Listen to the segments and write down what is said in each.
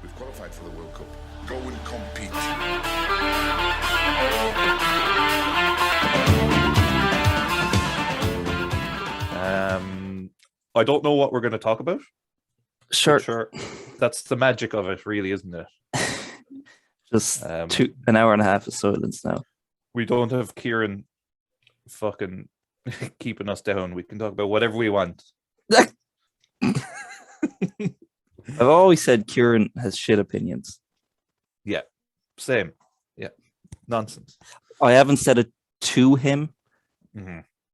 We've qualified for the World Cup. Go and compete. I don't know what we're going to talk about. Sure. Sure. That's the magic of it, really, isn't it? Just an hour and a half of silence now. We don't have Kieran fucking keeping us down. We can talk about whatever we want. I've always said Kieran has shit opinions. Yeah, same. Yeah, nonsense. I haven't said it to him,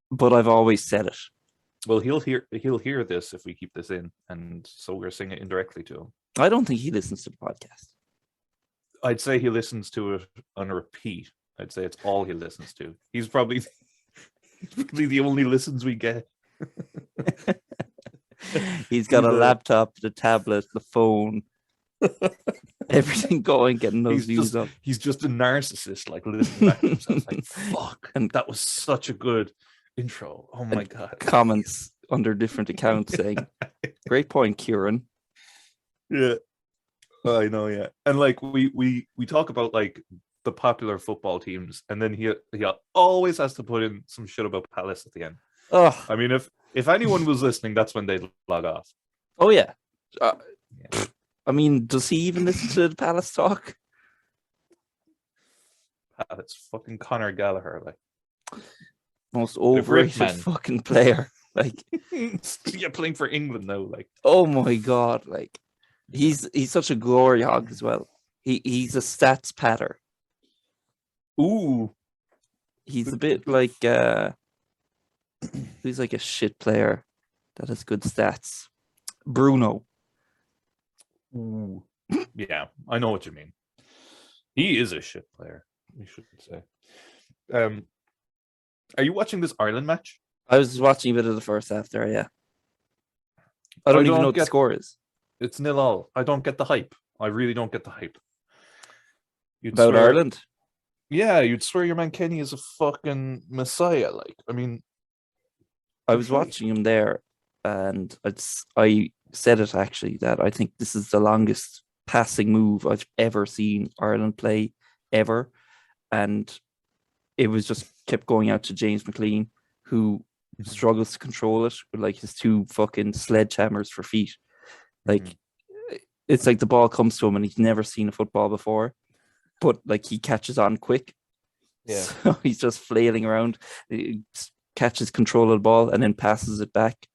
but I've always said it. Well, he'll hear this if we keep this in, and so we're saying it indirectly to him. I don't think he listens to the podcast. I'd say he listens to it on a repeat. I'd say it's all he listens to. He's probably the only listens we get. He's got a laptop, the tablet, the phone, everything going, getting those views up. He's just a narcissist, like listening back to himself, like, fuck, and that was such a good intro. Oh my god. Comments under different accounts saying, great point, Kieran. Yeah. I know, yeah. And like we talk about like the popular football teams, and then he always has to put in some shit about Palace at the end. Oh, I mean, if anyone was listening, that's when they'd log off. Oh yeah. I mean, does he even listen to the Palace talk? It's fucking Conor Gallagher, like most overrated fucking player. Like, yeah, playing for England now. Like, oh my god, like he's such a glory hog as well. He's a stats patter. Ooh, he's a bit like he's like a shit player that has good stats. Bruno. Ooh. Yeah, I know what you mean. He is a shit player, we should say. Are you watching this Ireland match? I was watching a bit of the first half there, yeah. I don't even know what the score is. It's 0-0. I don't get the hype. I really don't get the hype. About Ireland? Yeah, you'd swear your man Kenny is a fucking messiah. Like, I mean, I was watching him there, and I said it actually that I think this is the longest passing move I've ever seen Ireland play ever, and it was just kept going out to James McLean, who struggles to control it with like his two fucking sledgehammers for feet. Like, it's like the ball comes to him and he's never seen a football before, but like he catches on quick. Yeah, so he's just flailing around. He catches control of the ball and then passes it back.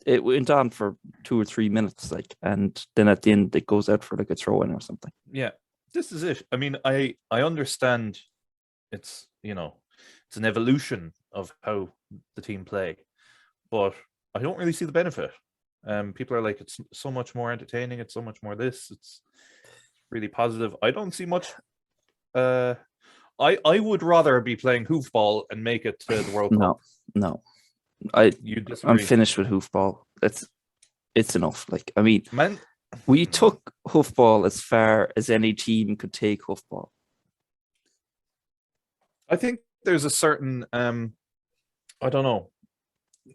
It went on for 2 or 3 minutes, like, and then at the end it goes out for like a throw in or something. Yeah, this is it. I mean, I understand it's, you know, it's an evolution of how the team play, but I don't really see the benefit. People are like, it's so much more entertaining, it's so much more this, it's really positive. I don't see much. I would rather be playing hoofball and make it to the World Cup. No. I'm finished with hoofball. It's enough. Like, I mean, we took hoofball as far as any team could take hoofball. I think there's a certain I don't know.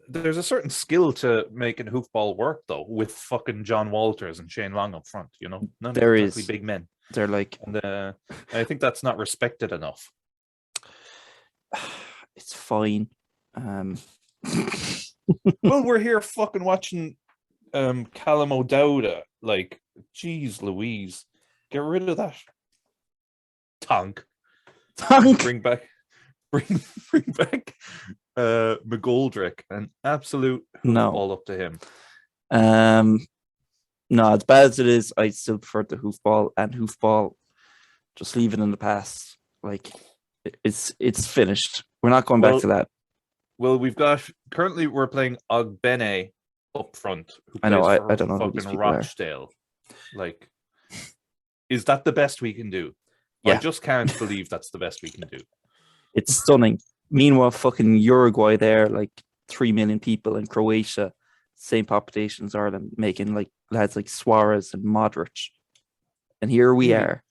There's a certain skill to making hoofball work, though, with fucking John Walters and Shane Long up front. You know, none there exactly is big men. They're like, and I think that's not respected enough. It's fine. Well, we're here fucking watching Callum O'Dowda. Like, geez Louise, get rid of that. Tonk. Bring back McGoldrick, an absolute hoofball up to him. No, as bad as it is, I still prefer the hoofball, and hoofball, just leave it in the past. Like, it's finished. We're not going back to that. Well, currently we're playing Ogbene up front. I know. I don't know who these fucking people Rochdale. Like, is that the best we can do? Yeah. I just can't believe that's the best we can do. It's stunning. Meanwhile, fucking Uruguay there, like 3 million people, in Croatia, same population as Ireland, making like lads like Suarez and Modric. And here we are.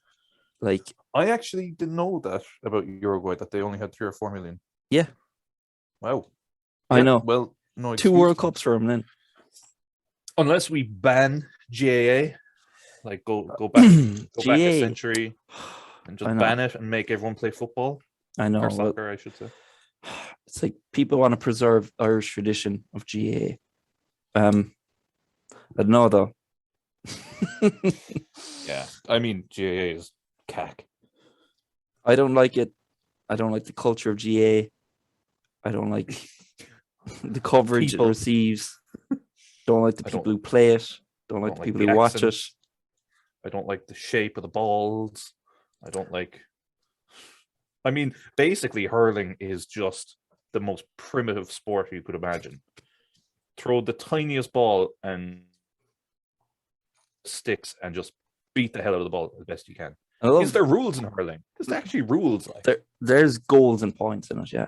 Like, I actually didn't know that about Uruguay, that they only had 3 or 4 million. Yeah. Wow. I know. Well, no 2 World Cups for them then. Unless we ban GAA. Like go back a GA. century and I just know. ban it and make everyone play football I know. or Well, soccer, I should say. it's like people want to preserve Irish tradition of GA. I don't know though. Yeah, I mean GAA is cack. I don't like it. I don't like the culture of GA. I don't like the coverage People. it receives. Don't like the I people don't- who play it. Don't like don't the like people the who watch it. accents. I don't like the shape of the balls. I don't like. I mean, basically, hurling is just the most primitive sport you could imagine. Throw the tiniest ball and sticks and just beat the hell out of the ball as best you can. I love Is there rules in hurling? There's actually rules. Like there's goals and points in it, yeah.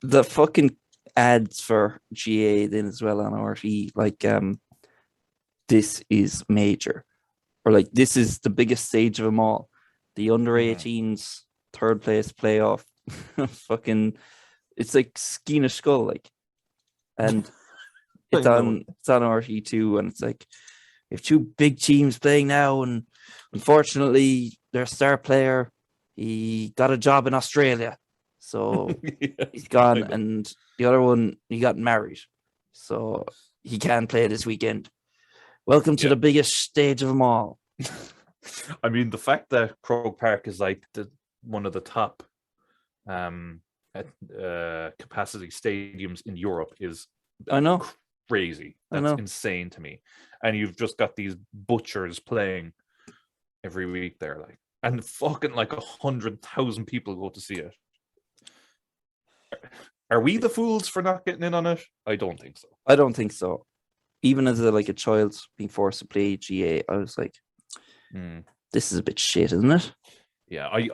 The fucking ads for GA then as well on RT, like this is major. Or like this is the biggest stage of them all. The under 18s third place playoff. Fucking it's like Skeena Skull, like, and it's on RT2, and it's like we have two big teams playing now, and unfortunately their star player, he got a job in Australia, so he's gone, and the other one, he got married, so he can't play this weekend. Welcome to the biggest stage of them all. I mean, the fact that Croke Park is like one of the top capacity stadiums in Europe is I know. Crazy. That's insane to me. And you've just got these butchers playing every week there, like, and fucking like 100,000 people go to see it. Are we the fools for not getting in on it? I don't think so. I don't think so. Even as a child being forced to play GA, I was like, this is a bit shit, isn't it? Yeah, I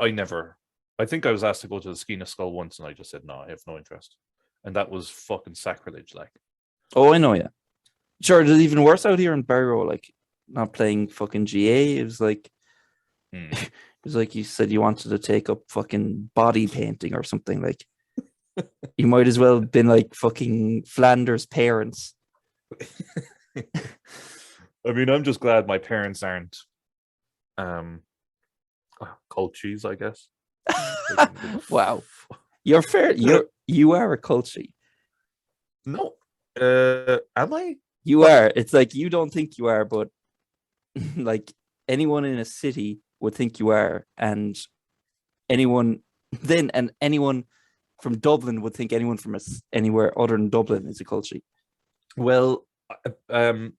think I was asked to go to the Skeena Skull once, and I just said no, I have no interest. And that was fucking sacrilege, like. Oh, I know, yeah. Sure, it's even worse out here in Barrow, like not playing fucking GA. It was like it was like you said you wanted to take up fucking body painting or something. Like you might as well have been like fucking Flanders' parents. I mean, I'm just glad my parents aren't culties, I guess. Wow. You're fair. You are a culty. No. Am I? You are. It's like you don't think you are, but like anyone in a city would think you are, and anyone from Dublin would think anyone from anywhere other than Dublin is a culty. Well, when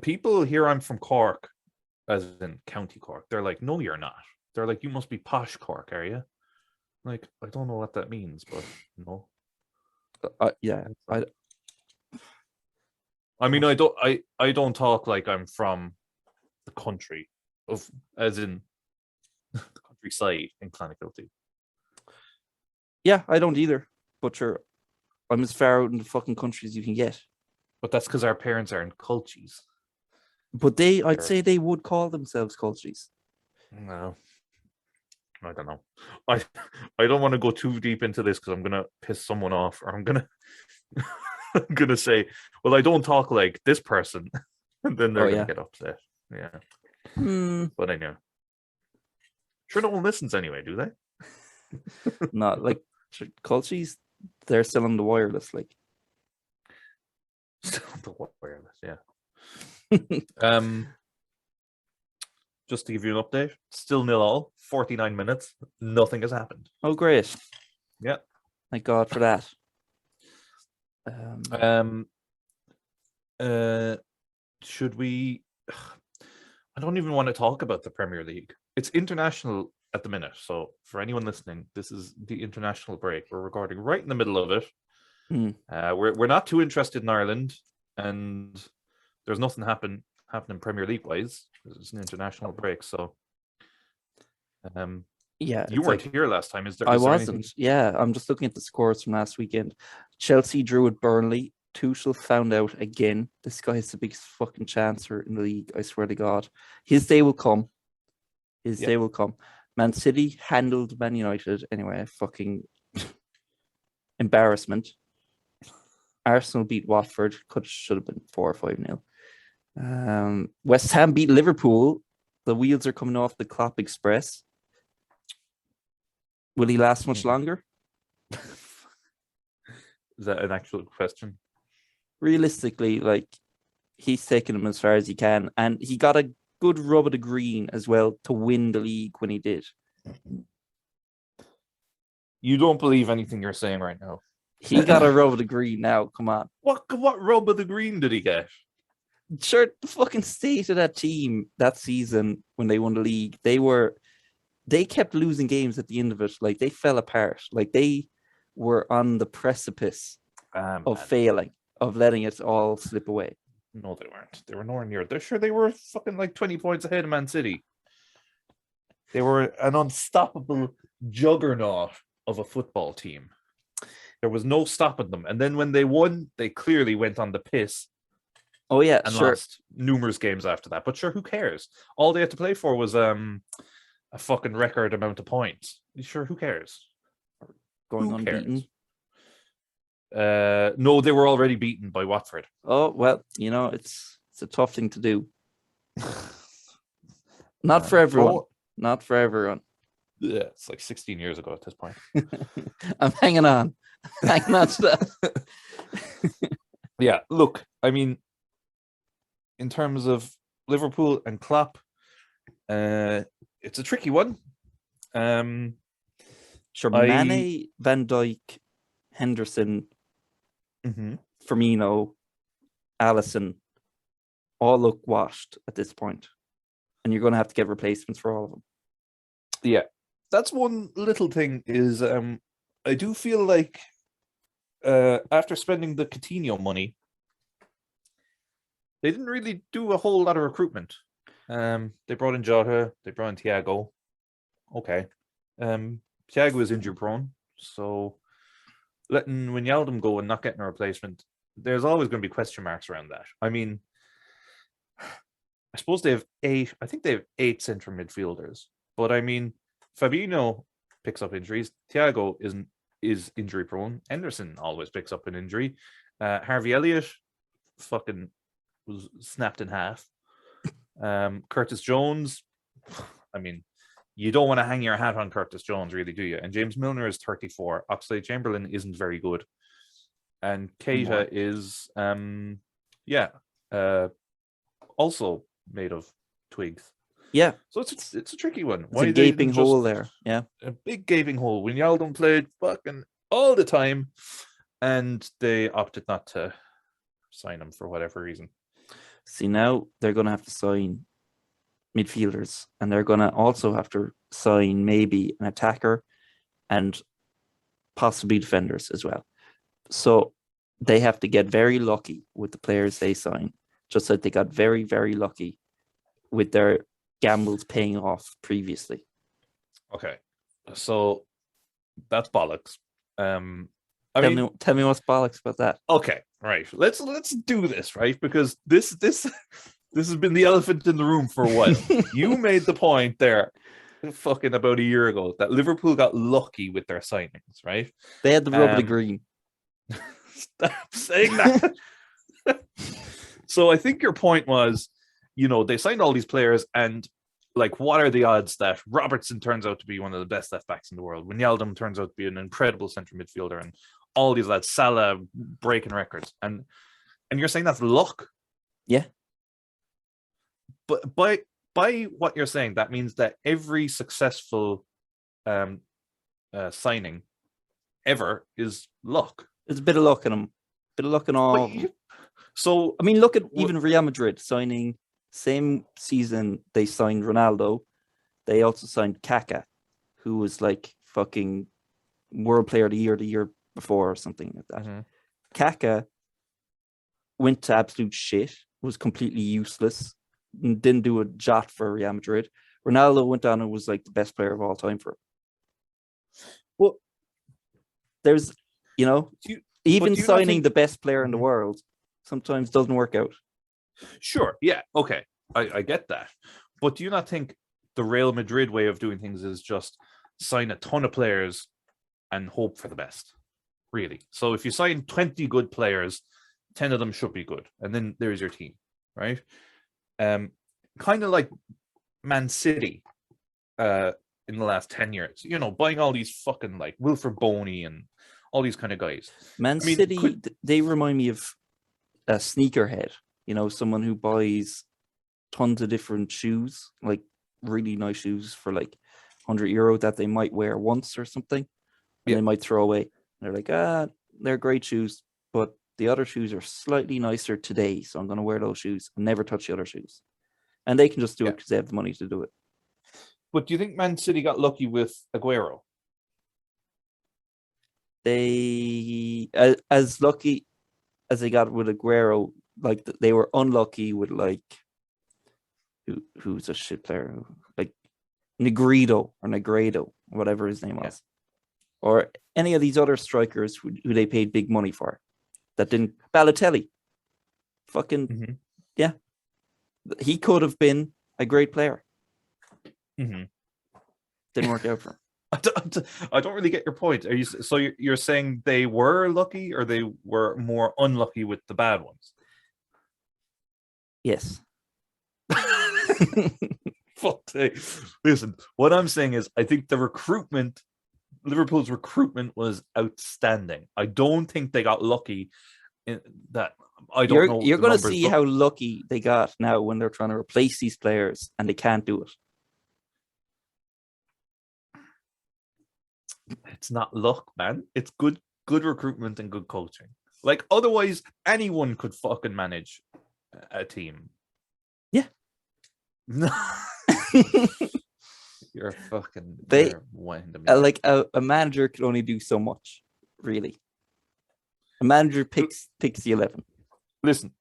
people hear I'm from Cork, as in County Cork, they're like, "No, you're not." They're like, "You must be posh Cork, are you?" Like, I don't know what that means, but no. Yeah, I mean, I don't talk like I'm from the country as in the countryside in Clonakilty. Yeah, I don't either. But I'm as far out in the fucking country as you can get. But that's because our parents aren't culties. But I'd say they would call themselves culties. No, I don't know. I don't want to go too deep into this because I'm gonna piss someone off, or I'm gonna I'm gonna say, well, I don't talk like this person, and then they're gonna get upset. Yeah. But I know. Sure, no one listens anyway, do they? Not like culties. They're still on the wireless, like. Still on the wireless, yeah. Just to give you an update, still 0-0, 49 minutes, nothing has happened. Oh, great. Yeah. Thank God for that. Should we... I don't even want to talk about the Premier League. It's international at the minute, so for anyone listening, this is the international break. We're recording right in the middle of it. We're not too interested in Ireland, and there's nothing happening Premier League wise. It's an international break, so yeah, you weren't here last time. I wasn't. Yeah, I'm just looking at the scores from last weekend. Chelsea drew with Burnley. Tuchel found out again. This guy is the biggest fucking chancer in the league. I swear to God, his day will come. His day will come. Man City handled Man United anyway. Fucking embarrassment. Arsenal beat Watford. Should have been 4 or 5-0. West Ham beat Liverpool. The wheels are coming off the Klopp Express. Will he last much longer? Is that an actual question? Realistically, like, he's taken him as far as he can, and he got a good rub of the green as well to win the league when he did. You don't believe anything you're saying right now. He got a rub of the green now. Come on. What rub of the green did he get? Sure, the fucking state of that team that season when they won the league, they kept losing games at the end of it. Like, they fell apart. Like, they were on the precipice of failing, of letting it all slip away. No, they weren't. They were nowhere near. They're sure they were fucking like 20 points ahead of Man City. They were an unstoppable juggernaut of a football team. There was no stopping them. And then when they won, they clearly went on the piss. Oh yeah, and sure. Lost numerous games after that. But sure, who cares? All they had to play for was a fucking record amount of points. Sure, who cares? Going unbeaten. No, they were already beaten by Watford. Oh well, it's a tough thing to do. Not for everyone. Not for everyone. Yeah, it's like 16 years ago at this point. I'm hanging on. Hanging on to that. Yeah, look, I mean, in terms of Liverpool and Klopp, it's a tricky one. Sure, Mane, Van Dijk, Henderson, Firmino, Alisson, all look washed at this point. And you're going to have to get replacements for all of them. Yeah, that's one little thing is I do feel like after spending the Coutinho money, they didn't really do a whole lot of recruitment. They brought in Jota, they brought in Thiago. Okay. Thiago is injury prone, so letting Wijnaldum go and not getting a replacement, there's always going to be question marks around that. I mean, I suppose they have 8. I think they have 8 central midfielders. But I mean, Fabinho picks up injuries. Thiago is injury prone. Henderson always picks up an injury. Harvey Elliott fucking was snapped in half. Curtis Jones, I mean, you don't want to hang your hat on Curtis Jones, really, do you? And James Milner is 34. Oxlade-Chamberlain isn't very good. And Keita is, also made of twigs. Yeah. So it's a tricky one. It's a gaping hole there. Yeah. A big gaping hole. Wijnaldum played fucking all the time, and they opted not to sign him for whatever reason. See, now they're going to have to sign midfielders, and they're going to also have to sign maybe an attacker and possibly defenders as well. So they have to get very lucky with the players they sign, just like they got very, very lucky with their gambles paying off previously. Okay, so that's bollocks. Tell me what's bollocks about that. Okay, right. Let's do this, right? Because this has been the elephant in the room for a while. You made the point there fucking about a year ago that Liverpool got lucky with their signings, right? They had the rub of the green. Stop saying that. So I think your point was, they signed all these players, and like, what are the odds that Robertson turns out to be one of the best left backs in the world? Wijnaldum turns out to be an incredible central midfielder, and all these lads, Salah breaking records, and you're saying that's luck? Yeah. But by what you're saying, that means that every successful signing ever is luck. There's a bit of luck in them. Bit of luck in all. So I mean, look at even Real Madrid signing. Same season they signed Ronaldo. They also signed Kaká, who was like fucking World Player of the year before or something like that. Mm-hmm. Kaká went to absolute shit, was completely useless, didn't do a jot for Real Madrid. Ronaldo went on and was like the best player of all time for him. Well, there's, even signing the best player in the world sometimes doesn't work out. Sure, yeah, okay, I get that. But do you not think the Real Madrid way of doing things is just sign a ton of players and hope for the best? Really? So if you sign 20 good players, 10 of them should be good, and then there's your team. right? Kind of like Man City in the last 10 years, buying all these fucking like Wilfred Boney and all these kind of guys. Man I mean, City, they remind me of a sneakerhead, someone who buys tons of different shoes, like really nice shoes for like €100 that they might wear once or something, and they might throw away. And they're like, they're great shoes, but the other shoes are slightly nicer today, so I'm going to wear those shoes and never touch the other shoes. And they can just do it because they have the money to do it. But do you think Man City got lucky with Aguero? They, as lucky as they got with Aguero, like they were unlucky with like who's a shit player, like Negredo, whatever his name was, or any of these other strikers who they paid big money for that didn't. Balotelli, fucking he could have been a great player. Didn't work out for him. I don't really get your point. You're saying they were lucky, or they were more unlucky with the bad ones? Yes. Listen, what I'm saying is, I think Liverpool's recruitment was outstanding. I don't think they got lucky in that. I don't know. You're going to see how lucky they got now when they're trying to replace these players and they can't do it. It's not luck, man. It's good recruitment and good coaching. Like, otherwise, anyone could fucking manage a team. Yeah. You're fucking. Like a manager can only do so much, really. A manager picks the 11. Listen,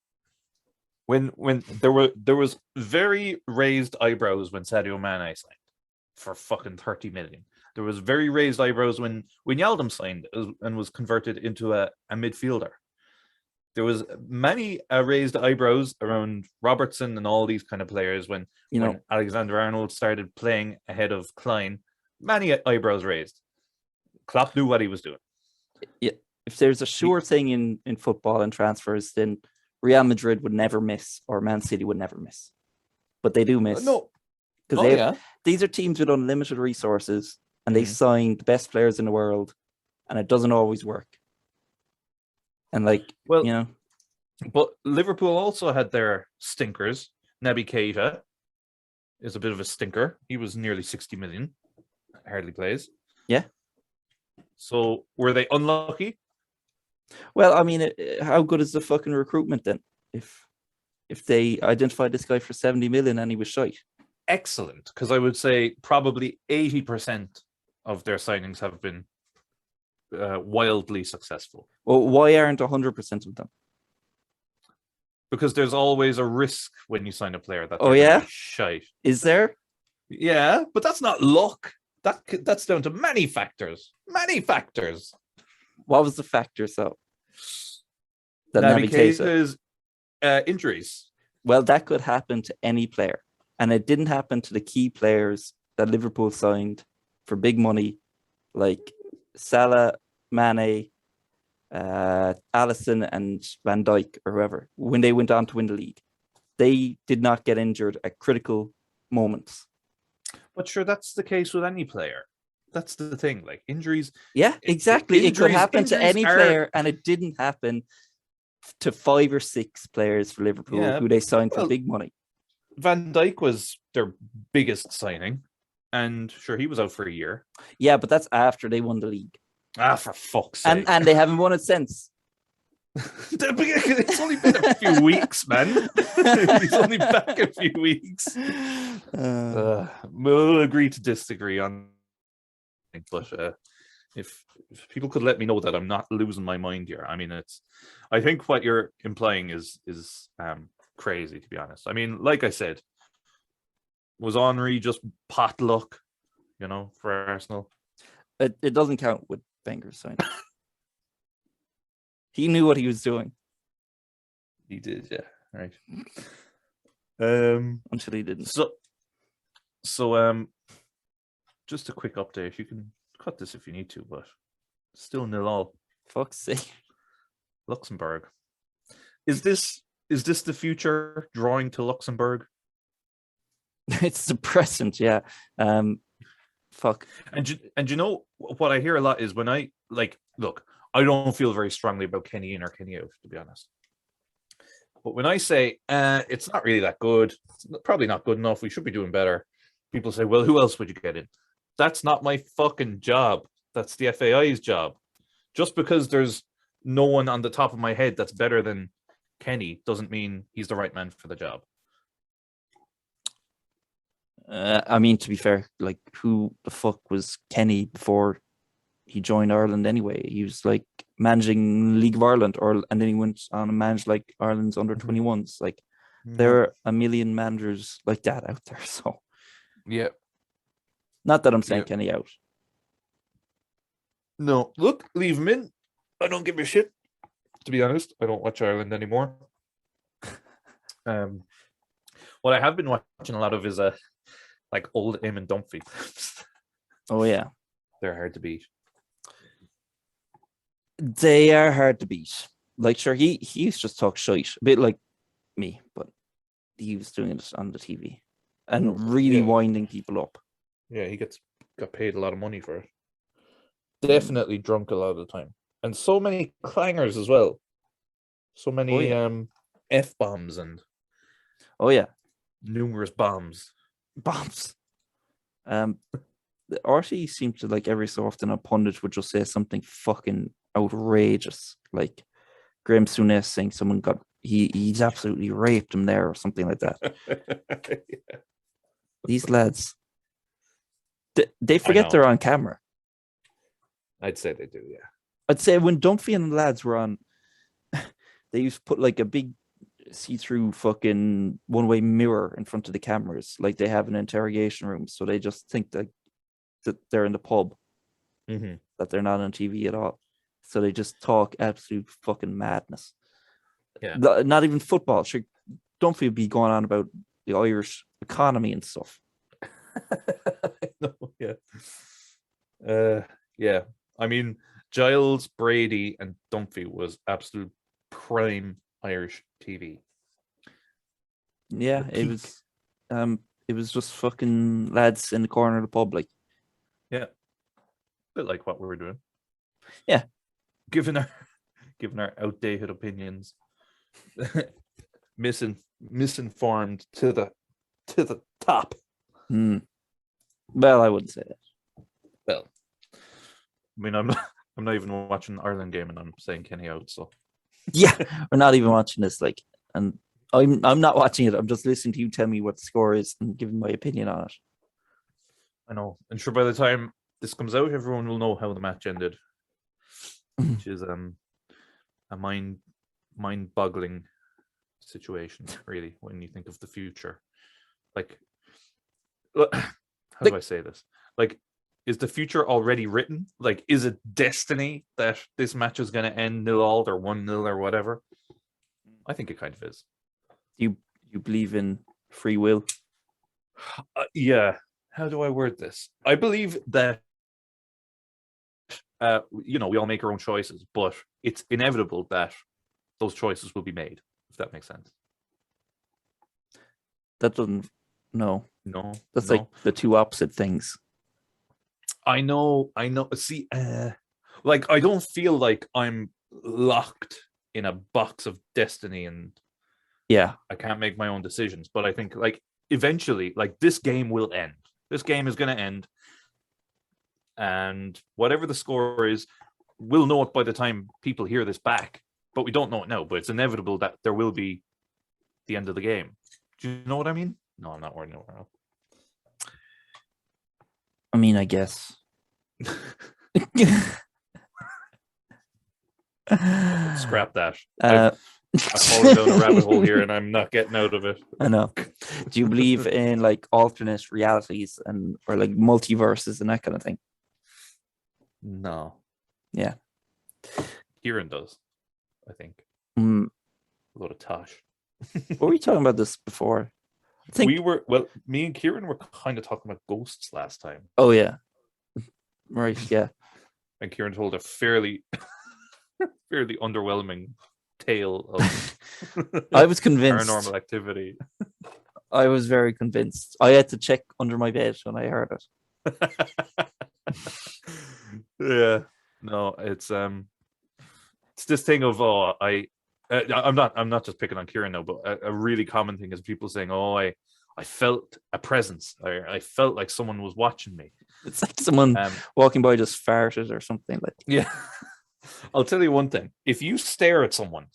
when there was very raised eyebrows when Sadio Mane signed for fucking 30 million. There was very raised eyebrows when Wijnaldum signed and was converted into a midfielder. There was many raised eyebrows around Robertson and all these kind of players when Alexander-Arnold started playing ahead of Klein. Many eyebrows raised. Klopp knew what he was doing. Yeah, if there's a sure thing in football and transfers, then Real Madrid would never miss, or Man City would never miss. But they do miss. No. Because these are teams with unlimited resources, and they sign the best players in the world, and it doesn't always work. And but Liverpool also had their stinkers. Naby Keita is a bit of a stinker. He was nearly 60 million. Hardly plays. Yeah. So were they unlucky? Well, I mean, how good is the fucking recruitment then? If they identified this guy for 70 million and he was shite. Excellent, because I would say probably 80% of their signings have been wildly successful. Well, why aren't 100% of them? Because there's always a risk when you sign a player that they're shite. Is there? Yeah, but that's not luck. That's down to many factors. Many factors. What was the factor? So that Naby Keita's injuries. Well, that could happen to any player, and it didn't happen to the key players that Liverpool signed for big money, like Salah, Mane, Alisson, and Van Dijk, or whoever. When they went on to win the league, they did not get injured at critical moments. But sure, that's the case with any player. That's the thing. Like, injuries. Yeah, exactly. It could happen to any player, and it didn't happen to 5 or 6 players for Liverpool who they signed for big money. Van Dijk was their biggest signing, and sure, he was out for a year. Yeah, but that's after they won the league. For fuck's sake. And they haven't won it since. It's only been a few weeks, man. He's only back a few weeks. We'll agree to disagree on. But if people could let me know that I'm not losing my mind here. I mean, I think what you're implying is crazy, to be honest. I mean, like I said, was Henry just pot luck, for Arsenal? It doesn't count with Wenger's signing. He knew what he was doing. He did, yeah. Right. Until he didn't. So just a quick update. You can cut this if you need to, but still 0-0. Fuck's sake. Luxembourg. Is this Is this the future drawing to Luxembourg? It's the present, yeah. Fuck. And you know what I hear a lot is when I look, I don't feel very strongly about Kenny in or Kenny out, to be honest. But when I say it's not really that good, it's probably not good enough, we should be doing better, people say, well, who else would you get in? That's not my fucking job. That's the FAI's job. Just because there's no one on the top of my head that's better than Kenny doesn't mean he's the right man for the job. I mean, to be fair, like, who the fuck was Kenny before he joined Ireland anyway? He was like managing League of Ireland, and then he went on and managed like Ireland's under 21s. Like, there are a million managers like that out there. So, yeah. Not that I'm saying Kenny out. No, look, leave him in. I don't give a shit. To be honest, I don't watch Ireland anymore. What I have been watching a lot of is like old Eamon Dunphy. Oh yeah, they're hard to beat. They are hard to beat. Like, sure, he used to just talk shite, a bit like me, but he was doing it on the TV and really winding people up. Yeah, he got paid a lot of money for it. Definitely drunk a lot of the time, and so many clangers as well. So many F-bombs and numerous bombs. RT seemed to, like, every so often a pundit would just say something fucking outrageous, like Graham Souness saying someone he's absolutely raped him there or something like that. Yeah. These lads, they forget they're on camera. I'd say they do, yeah. I'd say when Dunphy and the lads were on, they used to put like a big see-through fucking one-way mirror in front of the cameras, like they have an interrogation room, so they just think that they're in the pub, that they're not on TV at all. So they just talk absolute fucking madness. Yeah. Not even football. Sure, Dunphy would be going on about the Irish economy and stuff. No, yeah. Yeah. I mean, Giles, Brady, and Dunphy was absolute prime Irish TV. Yeah, it was just fucking lads in the corner of the pub, like. Yeah. A bit like what we were doing. Yeah. Given our outdated opinions. Misinformed to the top. Well, I wouldn't say that. Well, I mean, I'm not even watching the Ireland game, and I'm saying Kenny out. So yeah, we're not even watching this. Like, and I'm not watching it. I'm just listening to you tell me what the score is and giving my opinion on it. I know, and sure, by the time this comes out, everyone will know how the match ended, which is a mind-boggling situation, really, when you think of the future. Like, how do I say this? Like, is the future already written? Like, is it destiny that this match is going to end 0-0 or 1-0 or whatever? I think it kind of is. You believe in free will? Yeah. How do I word this? I believe that we all make our own choices, but it's inevitable that those choices will be made, if that makes sense. That doesn't. No. That's no. like the two opposite things. I know. See, like, I don't feel like I'm locked in a box of destiny and I can't make my own decisions. But I think, like, eventually, like, this game will end. This game is going to end. And whatever the score is, we'll know it by the time people hear this back. But we don't know it now. But it's inevitable that there will be the end of the game. Do you know what I mean? No, I'm not worried nowhere else. I mean, I guess. Scrap that. I've fallen down a rabbit hole here and I'm not getting out of it. I know. Do you believe in, like, alternate realities or like multiverses and that kind of thing? No. Yeah. Kieran does, I think. A lot of tosh. Were we talking about this before? I think me and Kieran were kind of talking about ghosts last time. Oh yeah. Right, yeah. And Kieran told a fairly underwhelming tale of I was convinced. paranormal activity. I was very convinced. I had to check under my bed when I heard it. Yeah, no, it's this thing of I'm not just picking on Kieran now, but a really common thing is people saying, "Oh, I felt a presence. I felt like someone was watching me." It's like someone walking by just farted or something like. Yeah. I'll tell you one thing. If you stare at someone,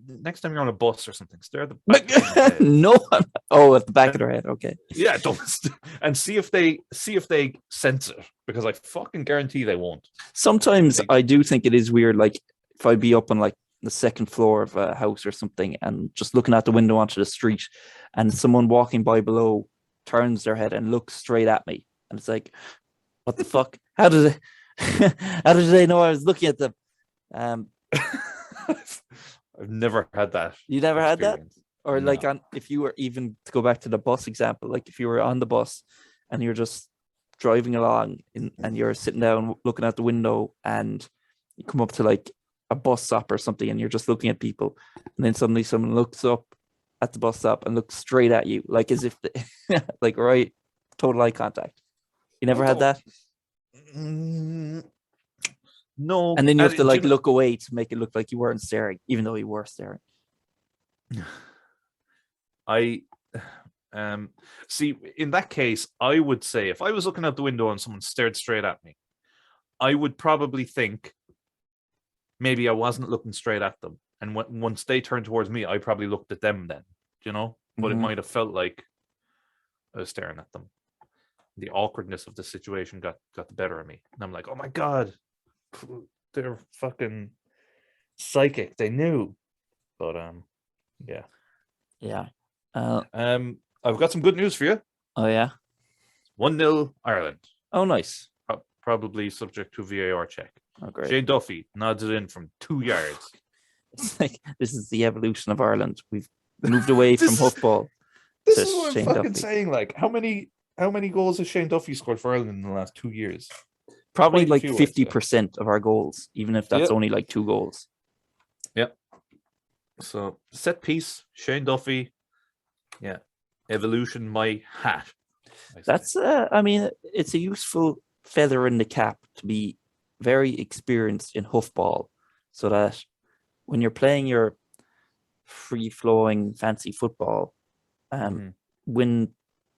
next time you're on a bus or something, stare at the back of someone's head. No. Oh, at the back of their head. Okay. Yeah, don't and see if they sense it, because I fucking guarantee they won't. Sometimes I do think it is weird. Like if I be up on like the second floor of a house or something and just looking out the window onto the street, and someone walking by below turns their head and looks straight at me, and it's like, what the fuck? How did they know I was looking at them? I've never had that. You never had that? experience. Or No. like if you were, even to go back to the bus example, like if you were on the bus and you're just driving along and you're sitting down looking out the window and you come up to like a bus stop or something and you're just looking at people, and then suddenly someone looks up at the bus stop and looks straight at you, like as if like right, total eye contact. You never had that? No. And then you have to like do you know- look away to make it look like you weren't staring, even though you were staring. I see, in that case, I would say if I was looking out the window and someone stared straight at me, I would probably think maybe I wasn't looking straight at them, and once they turned towards me, I probably looked at them then, you know. But Mhm. it might have felt like I was staring at them. The awkwardness of the situation got the better of me, and I'm like, oh my god, they're fucking psychic. They knew. But yeah. Yeah. I've got some good news for you. Oh yeah. 1-0 Ireland. Oh nice. Probably subject to VAR check. Oh great. Shane Duffy nods it in from 2 yards. It's like this is the evolution of Ireland. We've moved away from hoofball. This to is what I'm Shane fucking Duffy. saying. Like, how many goals has Shane Duffy scored for Ireland in the last 2 years? Probably Quite a like few, I'd say. 50% of our goals, even if that's Yep. only like 2 goals. Yep. So set piece, Shane Duffy. Yeah. Evolution, my hat. I say. That's I mean, it's a useful feather in the cap to be very experienced in hoofball, so that when you're playing your free-flowing fancy football, when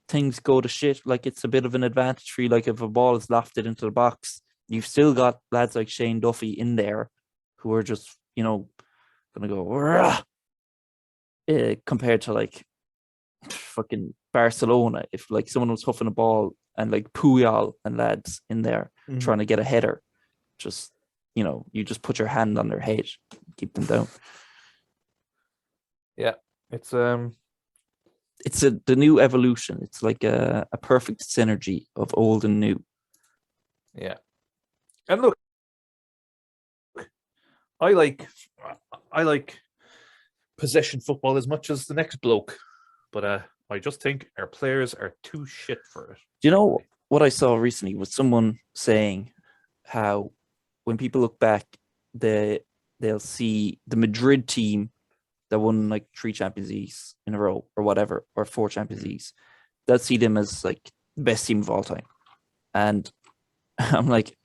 things go to shit, like it's a bit of an advantage for you. Like if a ball is lofted into the box, you've still got lads like Shane Duffy in there who are just, you know, gonna go "Rah!" Compared to like fucking Barcelona. If like someone was huffing a ball and like Puyol and lads in there trying to get a header, just, you know, you just put your hand on their head, keep them down. Yeah. It's the new evolution. It's like a perfect synergy of old and new. Yeah. And look, I like possession football as much as the next bloke, but I just think our players are too shit for it. Do you know what I saw recently was someone saying how when people look back, they'll see the Madrid team that won like 3 Champions Leagues in a row or whatever, or 4 Champions Leagues. They'll see them as like the best team of all time. And I'm like,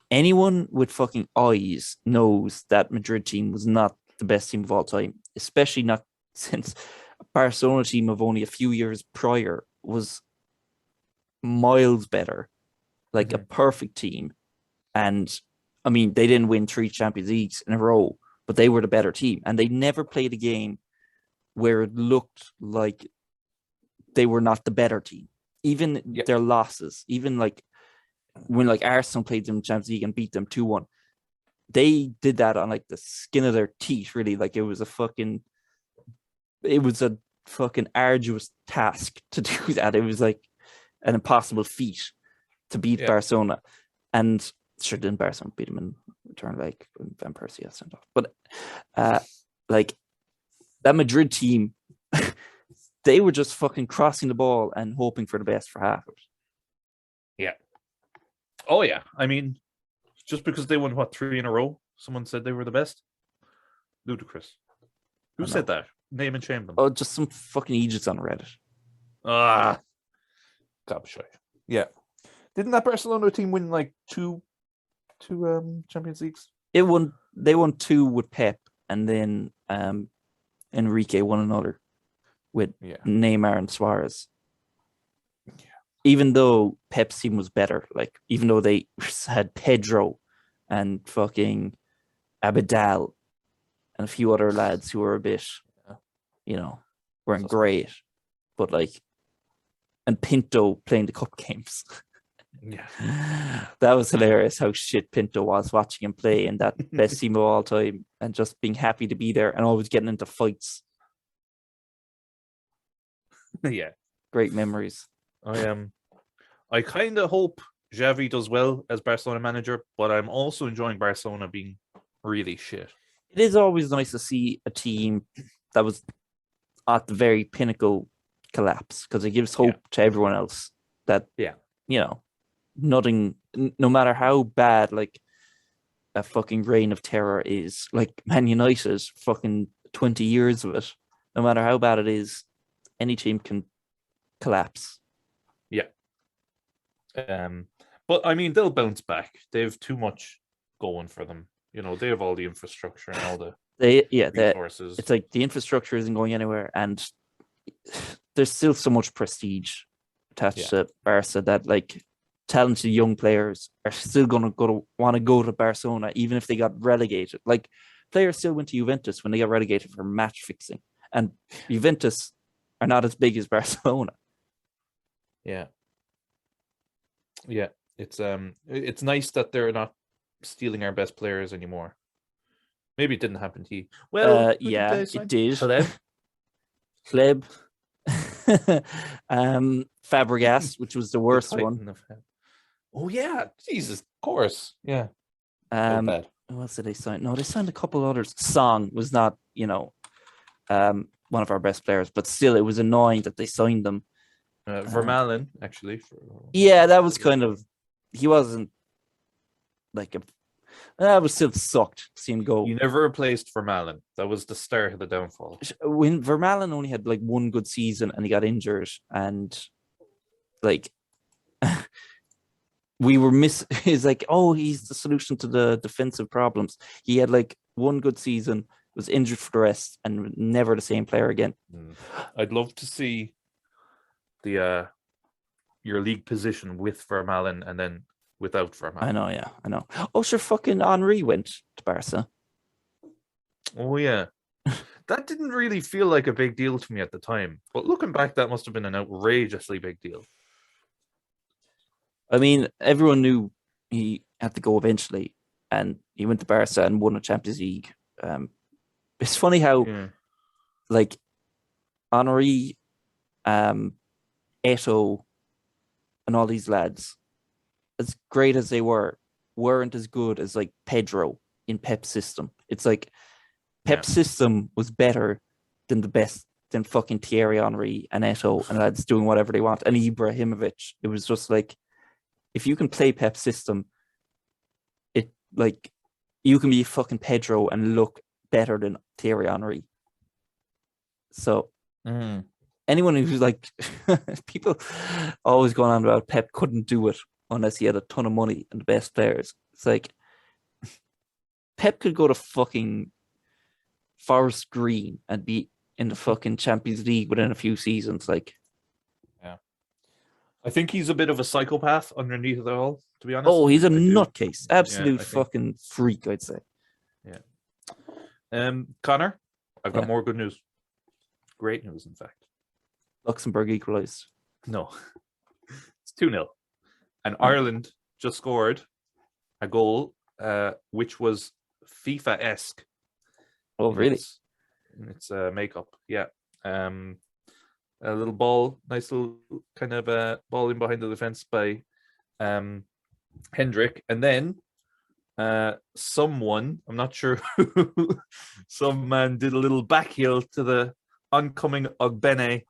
anyone with fucking eyes knows that Madrid team was not the best team of all time, especially not since a Barcelona team of only a few years prior was miles better, like a perfect team. And I mean, they didn't win 3 Champions Leagues in a row, but they were the better team. And they never played a game where it looked like they were not the better team. Even their losses, even like when like Arsenal played them in Champions League and beat them 2-1, they did that on like the skin of their teeth, really. Like it was a fucking arduous task to do that. It was like an impossible feat to beat Barcelona. And sure, didn't Barcelona beat them in return, like Van Persie got sent off. But like that Madrid team, they were just fucking crossing the ball and hoping for the best for half of it. Yeah. Oh yeah. I mean, just because they won 3 in a row, someone said they were the best. Ludicrous. I Who know. said that? Name and shame them. Oh, just some fucking idiots on Reddit. Ah, gobshite. Yeah. Didn't that Barcelona team win like two Champions Leagues? They won 2 with Pep, and then Enrique won another with Yeah. Neymar and Suarez. Even though Pep's team was better, like even though they had Pedro and fucking Abidal and a few other lads who were a bit, weren't Suspect. great, but like, and Pinto playing the cup games. Yeah. That was hilarious how shit Pinto was watching him play in that best team of all time and just being happy to be there and always getting into fights. Yeah. Great memories. I kind of hope Xavi does well as Barcelona manager, but I'm also enjoying Barcelona being really shit. It is always nice to see a team that was at the very pinnacle collapse because it gives hope to everyone else that, nothing, no matter how bad like a fucking reign of terror is, like Man United, fucking 20 years of it, no matter how bad it is, any team can collapse. Yeah. But I mean, they'll bounce back. They have too much going for them. They have all the infrastructure and all the resources. It's like the infrastructure isn't going anywhere, and there's still so much prestige attached to Barca that like talented young players are still going to want to go to Barcelona, even if they got relegated. Like players still went to Juventus when they got relegated for match fixing, and Juventus are not as big as Barcelona. Yeah. It's nice that they're not stealing our best players anymore. Maybe it didn't happen to you. Well, yeah, it did. Pleb. Fabregas, which was the worst one. Oh yeah, Jesus, of course. Yeah. What else did they sign? No, they signed a couple others. Song was not, one of our best players, but still, it was annoying that they signed them. Vermaelen, actually. Yeah, that was kind of. He wasn't like a. That was still sucked to see him go. You never replaced Vermaelen. That was the start of the downfall. When Vermaelen only had like one good season and he got injured, and like we were he's like, oh, he's the solution to the defensive problems. He had like one good season, was injured for the rest, and never the same player again. I'd love to see the your league position with Vermaelen and then without Vermaelen. I know. Oh, sure, fucking Henry went to Barca. Oh yeah. That didn't really feel like a big deal to me at the time. But looking back, that must have been an outrageously big deal. I mean, everyone knew he had to go eventually, and he went to Barca and won a Champions League. It's funny how, like, Henry, Eto'o, and all these lads, as great as they weren't as good as like Pedro in Pep's system. It's like Pep's system was better than fucking Thierry Henry and Eto'o and lads doing whatever they want. And Ibrahimovic. It was just like, if you can play Pep's system, it like you can be fucking Pedro and look better than Thierry Henry. So anyone who's like people always going on about Pep couldn't do it unless he had a ton of money and the best players. It's like Pep could go to fucking Forest Green and be in the fucking Champions League within a few seasons. Like, I think he's a bit of a psychopath underneath it all, to be honest. Oh, he's a nutcase. Absolute fucking freak, I'd say. Yeah. Connor, I've got more good news. Great news, in fact. Luxembourg equalised. No. It's 2-0. And Ireland just scored a goal, which was FIFA-esque. Oh, really? It's makeup. Yeah. A little ball, nice little kind of ball in behind the defense by Hendrick. And then someone, I'm not sure who, some man did a little back heel to the oncoming Ogbene,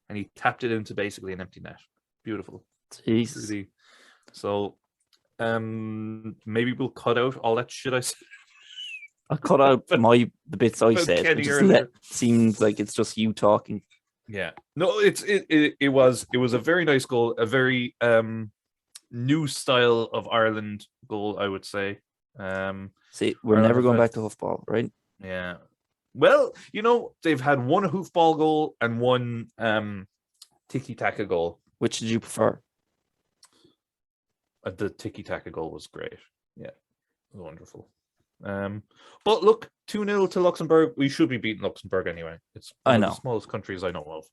and he tapped it into basically an empty net. Beautiful. Jesus. Really. So maybe we'll cut out all that shit I said. I'll cut out the bits I About said. Kenny It just earlier. seems like it's just you talking. Yeah. No, it was a very nice goal, a very new style of Ireland goal, I would say. See, we're Ireland never have going had- back to hoofball, right? Yeah. Well, they've had one hoofball goal and one tiki-taka goal. Which did you prefer? The tiki-taka goal was great. Yeah. It was wonderful. But look, 2-0 to Luxembourg. We should be beating Luxembourg anyway. It's one of the smallest countries I know of.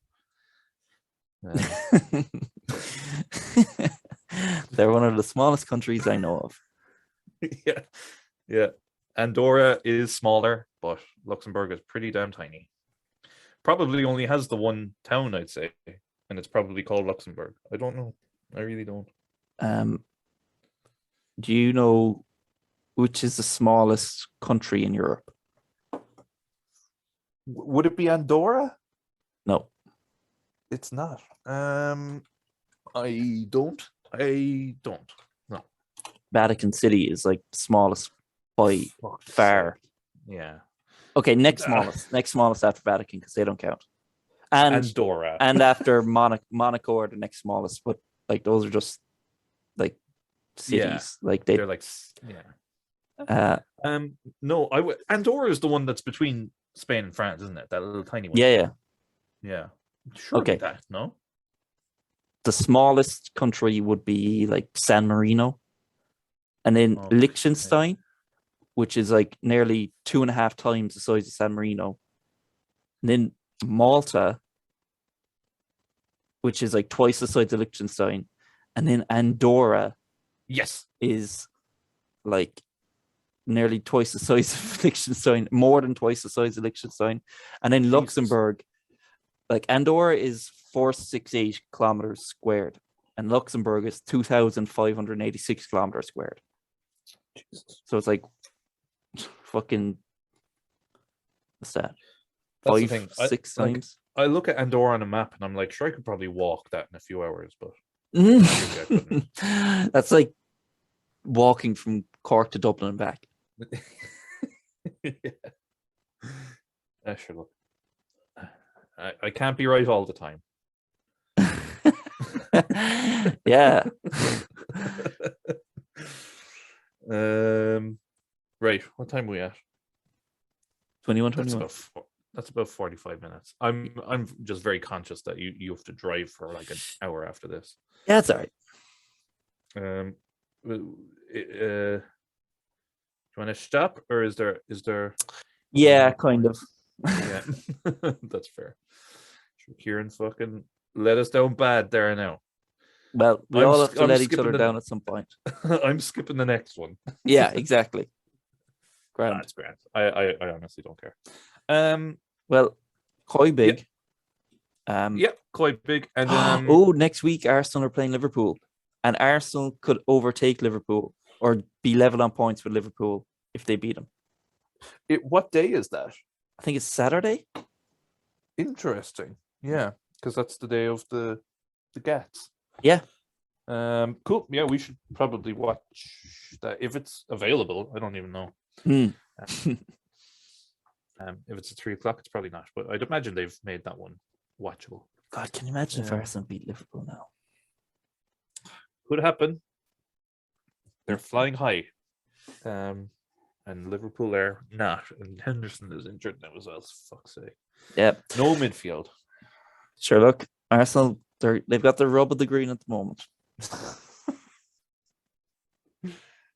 They're one of the smallest countries I know of. Yeah. Andorra is smaller, but Luxembourg is pretty damn tiny. Probably only has the one town, I'd say, and it's probably called Luxembourg. I don't know. I really don't. Do you know which is the smallest country in Europe? Would it be Andorra? No. It's not. I don't. No. Vatican City is like smallest by far. Yeah. Okay, next smallest after Vatican because they don't count. And Andorra. And after Monaco are the next smallest, but like those are just like cities. Like they're like no, Andorra is the one that's between Spain and France, isn't it? That little tiny one. Yeah. Surely Okay. that, no? The smallest country would be like San Marino, and then Liechtenstein, which is like nearly 2.5 times the size of San Marino. And then Malta, which is like twice the size of Liechtenstein. And then Andorra is like nearly twice the size of Liechtenstein, more than twice the size of Liechtenstein. And then Luxembourg, like Andorra is 468 kilometers squared, and Luxembourg is 2,586 kilometers squared. Jesus. So it's like fucking, what's that? That's 5-6 times. I look at Andorra on a map and I'm like, sure, I could probably walk that in a few hours, but that's like walking from Cork to Dublin and back. Sure, look. I can't be right all the time. Yeah. Right. What time are we at? 21. That's about 45 minutes. I'm just very conscious that you have to drive for like an hour after this. Yeah, that's all right. Do you want to stop, or is there? Yeah, kind of. Yeah, that's fair. Kieran fucking let us down bad there now. Well, we all have to let each other down at some point. I'm skipping the next one. Yeah, exactly. Grand. That's grand. I honestly don't care. Well, Coy Big. Coy Big. And next week Arsenal are playing Liverpool, and Arsenal could overtake Liverpool or be level on points with Liverpool if they beat them. What day is that? I think it's Saturday. Interesting. Yeah, because that's the day of the Gats. Yeah. Cool. Yeah, we should probably watch that if it's available. I don't even know. If it's at 3:00, it's probably not. But I'd imagine they've made that one watchable. God, can you imagine if Arsenal beat Liverpool now? Could happen. They're flying high. And Liverpool are not. And Henderson is injured now as well, for fuck's sake. Yep. No midfield. Sure, look, Arsenal, they've got the rub of the green at the moment.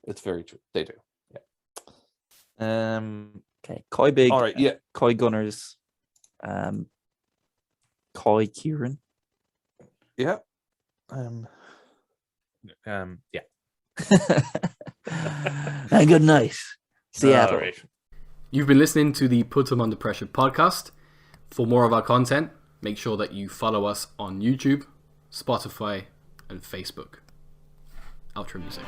It's very true. They do. Yeah. Okay, Coy Big. All right, yeah. Coy Gunners. Coy Kieran. Yeah. Yeah. And good night, Seattle. Right. You've been listening to the Put 'em Under Pressure podcast. For more of our content, make sure that you follow us on YouTube, Spotify, and Facebook. Outro music.